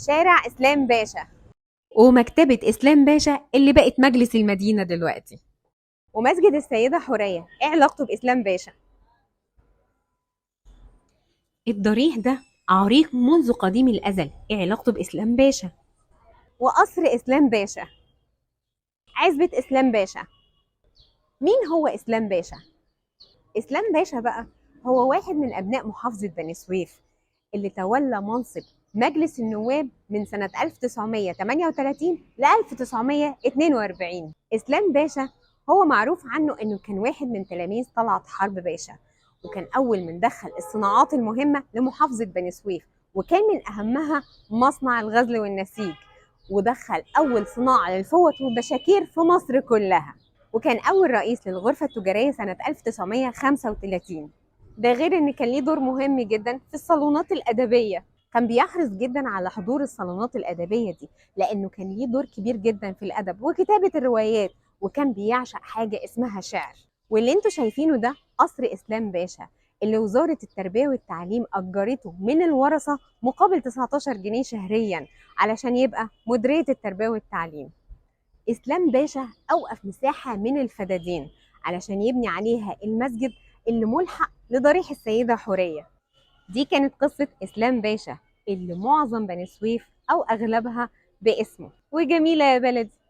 شارع إسلام باشا، ومكتبة إسلام باشا اللي بقت مجلس المدينة دلوقتي. ومسجد السيدة حورية. إيه علاقته بإسلام باشا؟ الضريح ده عريق منذ قديم الأزل، إيه علاقته بإسلام باشا؟ وقصر إسلام باشا، عزبة إسلام باشا. مين هو إسلام باشا؟ إسلام باشا بقى هو واحد من أبناء محافظة بني سويف اللي تولى منصب مجلس النواب من سنة 1938 ل 1942. إسلام باشا هو معروف عنه إنه كان واحد من تلاميذ طلعت حرب باشا، وكان أول من دخل الصناعات المهمة لمحافظة بني سويف، وكان من أهمها مصنع الغزل والنسيج، ودخل أول صناعة للفوط والبشاكير في مصر كلها، وكان أول رئيس للغرفة التجارية سنة 1935. ده غير إن كان ليه دور مهم جدا في الصالونات الأدبية، كان بيحرص جدا على حضور الصالونات الأدبية دي لأنه كان ليه دور كبير جدا في الأدب وكتابة الروايات، وكان بيعشق حاجة اسمها شعر. واللي انتوا شايفينه ده قصر إسلام باشا اللي وزارة التربية والتعليم أجرته من الورثة مقابل 19 جنيه شهريا علشان يبقى مديرية التربية والتعليم. إسلام باشا أوقف مساحة من الفدادين علشان يبني عليها المسجد اللي ملحق لضريح السيدة حورية. دي كانت قصة إسلام باشا اللي معظم بني سويف أو أغلبها باسمه. وجميلة يا بلدي.